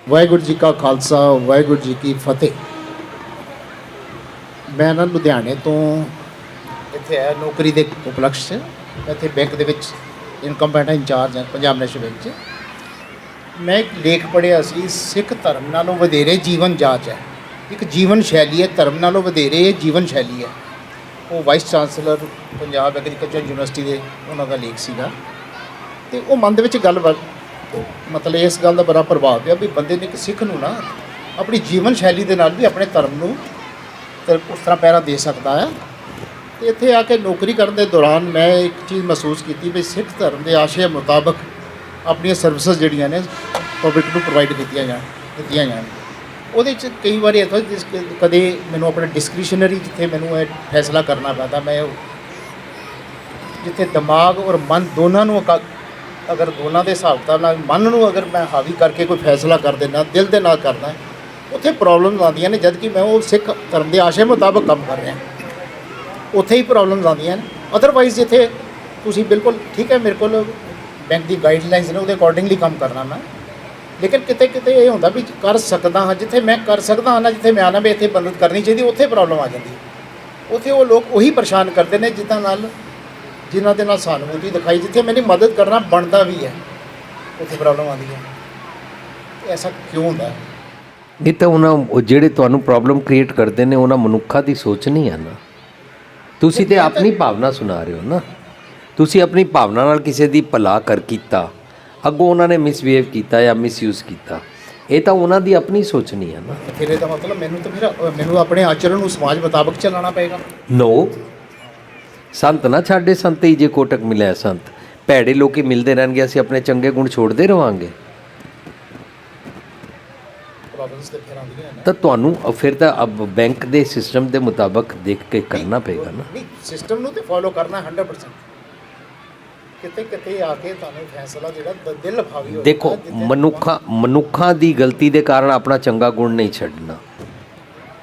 ਵਾਹਿਗੁਰੂ ਜੀ ਕਾ ਖਾਲਸਾ ਵਾਹਿਗੁਰੂ ਜੀ ਕੀ ਫਤਿਹ। ਮੈਂ ਨਾ ਲੁਧਿਆਣੇ ਤੋਂ ਇੱਥੇ ਆਇਆ ਨੌਕਰੀ ਦੇ ਉਪਲਕਸ਼ 'ਚ। ਮੈਂ ਇੱਥੇ ਬੈਂਕ ਦੇ ਵਿੱਚ ਇਨਕਮ ਬੈਂਕ ਇੰਚਾਰਜ ਹਾਂ ਪੰਜਾਬ ਨੈਸ਼ਨਲ ਬੈਂਕ 'ਚ। ਮੈਂ ਇੱਕ ਲੇਖ ਪੜ੍ਹਿਆ ਸੀ, ਸਿੱਖ ਧਰਮ ਨਾਲੋਂ ਵਧੇਰੇ ਜੀਵਨ ਜਾਚ ਹੈ। ਇੱਕ ਜੀਵਨ ਸ਼ੈਲੀ ਹੈ, ਧਰਮ ਨਾਲੋਂ ਵਧੇਰੇ ਇਹ ਜੀਵਨ ਸ਼ੈਲੀ ਹੈ। ਉਹ vice chancellor Punjab agriculture university ਦੇ ਉਹਨਾਂ ਦਾ ਲੇਖ ਸੀਗਾ। ਅਤੇ ਉਹ ਮਨ ਦੇ ਵਿੱਚ ਗੱਲ ਮਤਲਬ ਇਸ ਗੱਲ ਦਾ ਬੜਾ ਪ੍ਰਭਾਵ ਪਿਆ ਵੀ ਬੰਦੇ ਨੇ, ਇੱਕ ਸਿੱਖ ਨੂੰ ਨਾ ਆਪਣੀ ਜੀਵਨ ਸ਼ੈਲੀ ਦੇ ਨਾਲ ਵੀ ਆਪਣੇ ਧਰਮ ਨੂੰ ਉਸ ਤਰ੍ਹਾਂ ਪਹਿਰਾ ਦੇ ਸਕਦਾ ਹੈ। ਅਤੇ ਇੱਥੇ ਆ ਕੇ ਨੌਕਰੀ ਕਰਨ ਦੇ ਦੌਰਾਨ ਮੈਂ ਇੱਕ ਚੀਜ਼ ਮਹਿਸੂਸ ਕੀਤੀ ਵੀ ਸਿੱਖ ਧਰਮ ਦੇ ਆਸ਼ੇ ਮੁਤਾਬਕ ਆਪਣੀਆਂ ਸਰਵਿਸਿਜ਼ ਜਿਹੜੀਆਂ ਨੇ ਪਬਲਿਕ ਨੂੰ ਪ੍ਰੋਵਾਈਡ ਦਿੱਤੀਆਂ ਜਾਣ। ਉਹਦੇ 'ਚ ਕਈ ਵਾਰੀ ਇੱਥੋਂ ਕਦੇ ਮੈਨੂੰ ਆਪਣੇ ਡਿਸਕ੍ਰਿਸ਼ਨਰੀ ਜਿੱਥੇ ਮੈਨੂੰ ਇਹ ਫੈਸਲਾ ਕਰਨਾ ਪੈਂਦਾ, ਮੈਂ ਜਿੱਥੇ ਦਿਮਾਗ ਔਰ ਮਨ ਦੋਨਾਂ ਨੂੰ ਅਗਰ ਦੋਨਾਂ ਦੇ ਹਿਸਾਬ ਕਿਤਾਬ ਨਾਲ ਮਨ ਨੂੰ ਅਗਰ ਮੈਂ ਹਾਵੀ ਕਰਕੇ ਕੋਈ ਫੈਸਲਾ ਕਰ ਦਿੰਦਾ, ਦਿਲ ਦੇ ਨਾਲ ਕਰਦਾ, ਉੱਥੇ ਪ੍ਰੋਬਲਮਸ ਆਉਂਦੀਆਂ ਨੇ। ਜਦ ਕਿ ਮੈਂ ਉਹ ਸਿੱਖ ਧਰਮ ਦੇ ਆਸ਼ੇ ਮੁਤਾਬਕ ਕੰਮ ਕਰ ਰਿਹਾ, ਉੱਥੇ ਹੀ ਪ੍ਰੋਬਲਮਸ ਆਉਂਦੀਆਂ ਨੇ। ਅਦਰਵਾਈਜ਼ ਜਿੱਥੇ ਤੁਸੀਂ ਬਿਲਕੁਲ ਠੀਕ ਹੈ, ਮੇਰੇ ਕੋਲ ਬੈਂਕ ਦੀ ਗਾਈਡਲਾਈਨਸ ਨੇ, ਉਹਦੇ ਅਕੋਰਡਿੰਗਲੀ ਕੰਮ ਕਰਨਾ ਮੈਂ। ਲੇਕਿਨ ਕਿਤੇ ਕਿਤੇ ਇਹ ਹੁੰਦਾ ਵੀ ਕਰ ਸਕਦਾ ਹਾਂ, ਜਿੱਥੇ ਮੈਂ ਕਰ ਸਕਦਾ ਹਾਂ ਨਾ, ਜਿੱਥੇ ਮੈਂ ਆਉਣਾ ਵੀ ਇੱਥੇ ਮਦਦ ਕਰਨੀ ਚਾਹੀਦੀ, ਉੱਥੇ ਪ੍ਰੋਬਲਮ ਆ ਜਾਂਦੀ। ਉੱਥੇ ਉਹ ਲੋਕ ਉਹੀ ਪਰੇਸ਼ਾਨ ਕਰਦੇ ਨੇ ਜਿਨ੍ਹਾਂ ਦੇ ਨਾਲ ਸਹਾਨੁਭੂਤੀ ਦਿਖਾਈ, ਜਿੱਥੇ ਮੈਨੂੰ ਮਦਦ ਕਰਨਾ ਬਣਦਾ ਵੀ ਹੈ, ਉੱਥੇ ਪ੍ਰੋਬਲਮ ਆਉਂਦੀ ਹੈ। ਐਸਾ ਕਿਉਂ ਹੁੰਦਾ? ਇਹ ਤਾਂ ਉਹਨਾਂ ਜਿਹੜੇ ਤੁਹਾਨੂੰ ਪ੍ਰੋਬਲਮ ਕ੍ਰੀਏਟ ਕਰਦੇ ਨੇ ਉਹਨਾਂ ਮਨੁੱਖਾਂ ਦੀ ਸੋਚ ਨਹੀਂ ਹੈ ਨਾ। ਤੁਸੀਂ ਤੇ ਆਪਣੀ ਭਾਵਨਾ ਸੁਣਾ ਰਹੇ ਹੋ ਨਾ। ਤੁਸੀਂ ਆਪਣੀ ਭਾਵਨਾ ਨਾਲ ਕਿਸੇ ਦੀ ਭਲਾ ਕਰ ਕੀਤਾ, ਅੱਗੋਂ ਉਹਨਾਂ ਨੇ ਮਿਸਬਿਹੇਵ ਕੀਤਾ ਜਾਂ ਮਿਸਯੂਜ਼ ਕੀਤਾ, ਇਹ ਤਾਂ ਉਹਨਾਂ ਦੀ ਆਪਣੀ ਸੋਚ ਨਹੀਂ ਹੈ ਨਾ। ਫਿਰ ਇਹਦਾ ਮਤਲਬ ਮੈਨੂੰ ਆਪਣੇ ਆਚਰਣ ਨੂੰ ਸਮਾਜ ਮੁਤਾਬਕ ਚੱਲਣਾ ਪਏਗਾ। ਨੋ, ਸੰਤ ਨਾ ਛੱਡੇ ਸੰਤ ਹੀ ਜੇ ਕੋਟਕ ਮਿਲਿਆ ਸੰਤ। ਭੈੜੇ ਲੋਕੀ ਮਿਲਦੇ ਰਹਿਣਗੇ, ਅਸੀਂ ਆਪਣੇ ਚੰਗੇ ਗੁਣ ਛੋੜਦੇ ਰਵਾਂਗੇ ਤਾਂ ਤੁਹਾਨੂੰ ਫਿਰ ਤਾਂ ਬੈਂਕ ਦੇ ਸਿਸਟਮ ਦੇ ਮੁਤਾਬਕ ਦੇਖ ਕੇ ਕਰਨਾ ਪਏਗਾ ਨਾ। ਨਹੀਂ, ਸਿਸਟਮ ਨੂੰ ਤੇ ਫੋਲੋ ਕਰਨਾ 100%। ਕਿਤੇ ਆ ਕੇ ਤੁਹਾਨੂੰ ਫੈਸਲਾ ਜਿਹੜਾ ਦਿਲ ਭਾਵੀ ਹੋ। ਦੇਖੋ, ਮਨੁੱਖਾਂ ਦੀ ਗਲਤੀ ਦੇ ਕਾਰਨ ਆਪਣਾ ਚੰਗਾ ਗੁਣ ਨਹੀਂ ਛੱਡਣਾ।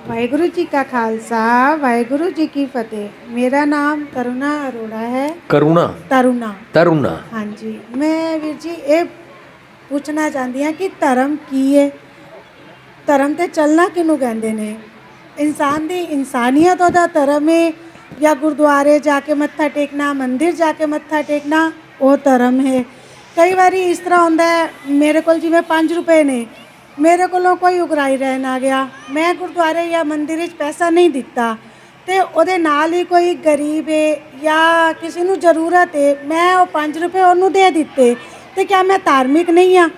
वाहिगुरु जी का खालसा वाहिगुरु जी की फतेह। मेरा नाम तरुणा अरोड़ा है। तरुणा हाँ जी। मैं वीर जी ये पूछना चाहती हाँ कि धर्म की है, धर्म ते चलना किनू कहते ने? इंसान दी इंसानियत दा धर्म है या गुरुद्वारे जाके मत्था टेकना, मंदिर जाके मत्था टेकना वो धर्म है? कई बारी इस तरह होंदा है, मेरे को जिवें 5 रुपए ने, मेरे को कोई उगराई रहन आ गया, मैं गुरुद्वारे या मंदिर पैसा नहीं दिता, तो वो नाल ही कोई गरीब है या किसी नू जरूरत है, मैं वो 5 रुपए उन्होंने दे दिते, तो क्या मैं धार्मिक नहीं हाँ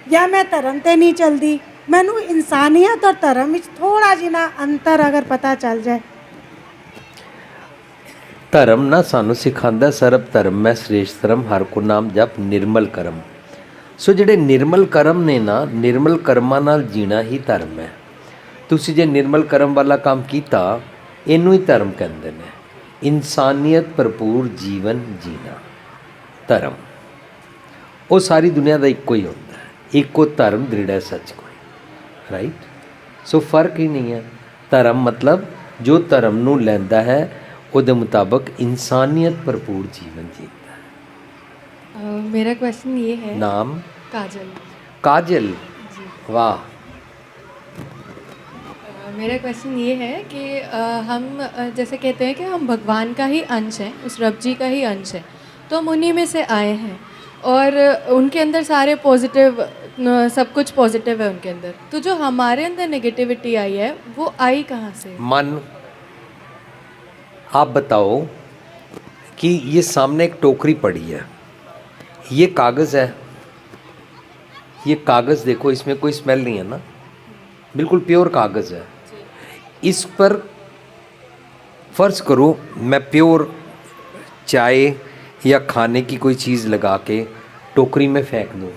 या मैं धर्म ते नहीं चलती? मैनू इंसानियत और धर्म में थोड़ा जिना अंतर अगर पता चल जाए। धर्म ना सानू सिखांदा सर्ब धर्म मैं श्रेष्ठ धर्म, हर को नाम जप निर्मल करम। सो ਜਿਹੜੇ ਨਿਰਮਲ ਕਰਮ ਨੇ ਨਾ, ਨਿਰਮਲ ਕਰਮਾਂ ਨਾਲ ਜੀਣਾ ਹੀ ਧਰਮ ਹੈ। ਤੁਸੀਂ ਜੇ ਨਿਰਮਲ ਕਰਮ ਵਾਲਾ ਕੰਮ ਕੀਤਾ, ਇਹਨੂੰ ਹੀ ਧਰਮ ਕਹਿੰਦੇ ਨੇ। ਇਨਸਾਨੀਅਤ ਭਰਪੂਰ ਜੀਵਨ ਜੀਣਾ ਧਰਮ, ਉਹ ਸਾਰੀ ਦੁਨੀਆ ਦਾ ਇੱਕੋ ਹੀ ਹੁੰਦਾ ਹੈ। ਇੱਕੋ ਧਰਮ ਦ੍ਰਿੜ੍ਹ ਸੱਚ ਕੋਈ, ਰਾਈਟ। ਸੋ ਫਰਕ ਹੀ ਨਹੀਂ ਹੈ। ਧਰਮ ਮਤਲਬ ਜੋ ਧਰਮ ਨੂੰ ਲੈਂਦਾ ਹੈ ਉਹਦੇ ਮੁਤਾਬਕ ਇਨਸਾਨੀਅਤ ਭਰਪੂਰ ਜੀਵਨ ਜੀਂਦਾ। मेरा क्वेश्चन ये है। नाम? काजल जी। वाह। मेरा क्वेश्चन ये है कि हम जैसे कहते हैं कि हम भगवान का ही अंश हैं, उस रब जी का ही अंश है, तो हम उन्हीं में से आए हैं और उनके अंदर सारे पॉजिटिव, सब कुछ पॉजिटिव है उनके अंदर। तो जो हमारे अंदर नेगेटिविटी आई है वो आई कहाँ से? मन, आप बताओ कि ये सामने एक टोकरी पड़ी है, ये कागज़ है, ये कागज़ देखो, इसमें कोई स्मेल नहीं है ना, बिल्कुल प्योर कागज़ है। इस पर फ़र्ज़ करो मैं प्योर चाय या खाने की कोई चीज़ लगा के टोकरी में फेंक दूँ,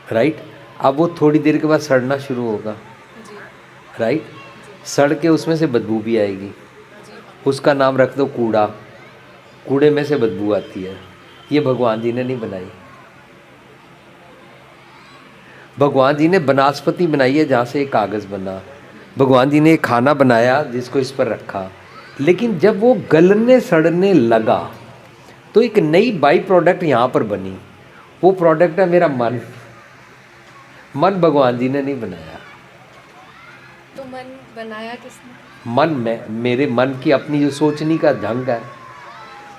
राइट। अब वो थोड़ी देर के बाद सड़ना शुरू होगा, राइट। सड़ के उसमें से बदबू भी आएगी, उसका नाम रख दो कूड़ा, कूड़े में से बदबू आती है। ये भगवान जी ने नहीं बनाई। भगवान जी ने बनास्पति बनाई है जहाँ से एक कागज़ बना। भगवान जी ने एक खाना बनाया जिसको इस पर रखा, लेकिन जब वो गलने सड़ने लगा तो एक नई बाई प्रोडक्ट यहाँ पर बनी। वो प्रोडक्ट है मेरा मन। मन भगवान जी ने नहीं बनाया। तो मन बनाया किसने? मन में मेरे मन की अपनी जो सोचने का ढंग है,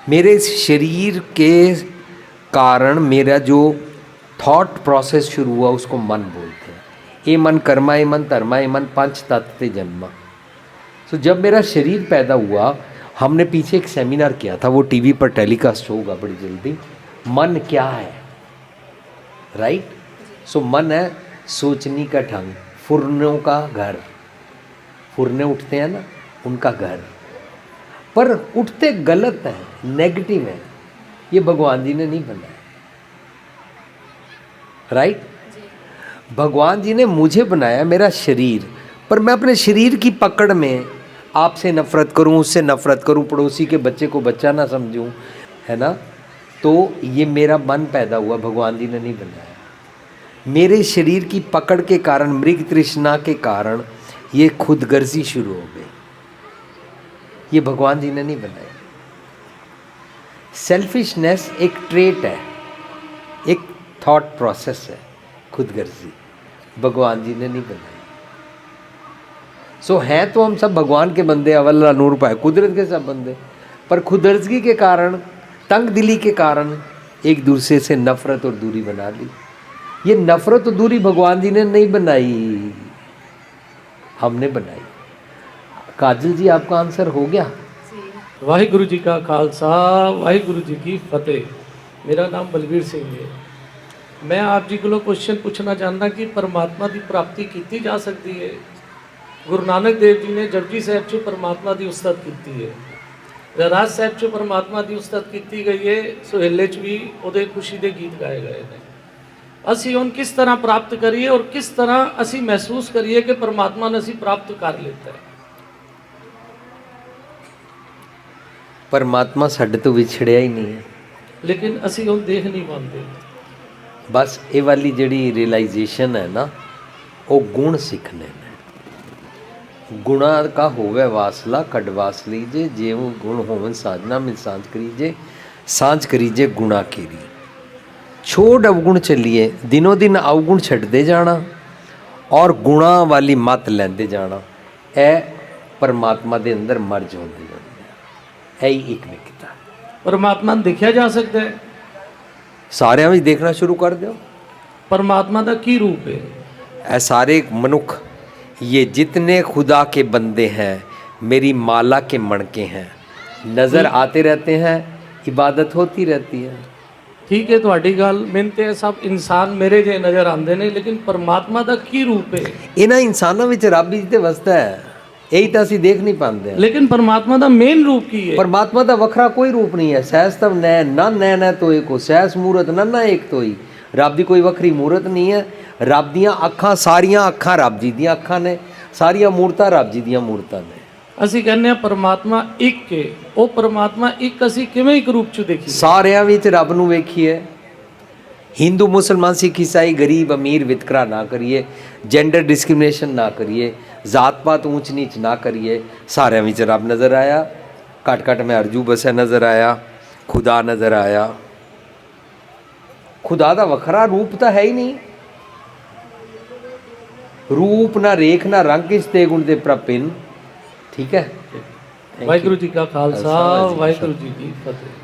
मेरे शरीर के कारण मेरा जो थॉट प्रोसेस शुरू हुआ उसको मन बोलते हैं। ये मन कर्मा, ये मन धर्मा, ये मन पंच तत्व ते जन्मा। तो जब मेरा शरीर पैदा हुआ, हमने पीछे एक सेमिनार किया था, वो टीवी पर टेलीकास्ट होगा बड़ी जल्दी। मन क्या है, राइट? सो मन है सोचने का ढंग, फुरनों का घर। फुरने उठते हैं ना, उनका घर, पर उठते गलत हैं, नेगेटिव है। ये भगवान जी ने नहीं बनाया, राइट? भगवान जी ने मुझे बनाया, मेरा शरीर, पर मैं अपने शरीर की पकड़ में आपसे नफरत करूं, उससे नफरत करूं, पड़ोसी के बच्चे को बच्चा ना समझूं, है ना? तो ये मेरा मन पैदा हुआ, भगवान जी ने नहीं बनाया। मेरे शरीर की पकड़ के कारण, मृग तृष्णा के कारण ये खुदगर्जी शुरू हो गई। ये भगवान जी ने नहीं बनाया। सेल्फिशनेस एक ट्रेट है, एक थॉट प्रोसेस है, खुदगर्जी भगवान जी ने नहीं बनाई। सो हैं तो हम सब भगवान के बंदे, अवल्ला नूर पाए, कुदरत के सब बंदे, पर खुदगर्जी के कारण, तंग दिली के कारण एक दूसरे से नफरत और दूरी बना ली। ये नफरत और दूरी भगवान जी ने नहीं बनाई, हमने बनाई। काजल जी, आपका आंसर हो गया? वाहिगुरु जी का खालसा, वाहिगुरु जी की फतेह। मेरा नाम बलबीर सिंह है। मैं आप जी को क्वेश्चन पूछना चाहता कि परमात्मा की प्राप्ति की जा सकती है? गुरु नानक देव जी ने जपजी साहब चो परमात्मा की उस्तत की है, रहराज साहब चो परमात्मा की उस्तत की गई है, सोहेले च भी उहदे खुशी के गीत गाए गए हैं। असी उन किस तरह प्राप्त करिए और किस तरह असी महसूस करिए कि परमात्मा ने असी प्राप्त कर लेता है? परमात्मा साडे तो विछड़िया ही नहीं है, लेकिन असी उन देख नहीं पाते। बस ये वाली जड़ी रियलाइजेशन है ना, वो गुण सीखने ने। गुणा का होवे वासला कड़वास लीजे, जेव गुण होवन साधना मिल सांझ करीजे, सांझ करीजे गुणा केरी। छोड़ अवगुण चलिए, दिनों दिन अवगुण छड्डदे जाना और गुणा वाली मत लैंदे जाना, ए परमात्मा दे अंदर मर्ज होंदे जांदे। यही एक विकता परमात्मा देखा जा सकता है, सारिਆਂ ਵਿੱਚ देखना शुरू कर दो। परमात्मा का की रूप है? ऐ सारे मनुख, ये जितने खुदा के बंदे हैं, मेरी माला के मणके हैं, नज़र आते रहते हैं, इबादत होती रहती है। ठीक है, ਤੁਹਾਡੀ ਗੱਲ ਮਿਹਨਤੇ सब इंसान मेरे जे नज़र आते हैं, लेकिन परमात्मा का की रूप है? इन्हां इंसानों ਵਿੱਚ ਰੱਬ ਹੀ ਤੇ ਵਸਦਾ ਹੈ, यही तो ਅਸੀਂ देख नहीं पाते। लेकिन परमात्मा का मेन रूप की है? परमात्मा का वखरा कोई रूप नहीं है। सहस तब नैन ना नैन है तो एक हो, सहस मूरत ना एक तो ही। रब की कोई वखरी मूरत नहीं है। रब दियाँ अखां, सारियां अखां रब जी दियां अखां ने, सारियां मूरतां रब जी दियां मूरतां ने। ਅਸੀਂ ਕਹਿੰਦੇ ਆ परमात्मा एक है, वो परमात्मा एक ਅਸੀਂ ਕਿਵੇਂ ਇੱਕ रूप ਚ ਦੇਖੀਏ? ਸਾਰਿਆਂ ਵਿੱਚ ਰੱਬ ਨੂੰ ਵੇਖੀਏ। हिंदू मुसलमान सिख ईसाई गरीब अमीर वितकरा ना करिए, जेंडर डिस्क्रिमिनेशन ना करिए, जात पात ऊंच नीच ना करिए। सारे विच रब नज़र आया, घट घट में अर्जू बसे नज़र आया, खुदा नज़र आया। खुदा का वखरा रूप तो है ही नहीं, रूप ना रेख ना रंग किस ते गुण दे प्रपिन। ठीक है, वाहिगुरु जी का खालसा, वाहिगुरु जी की फतेह।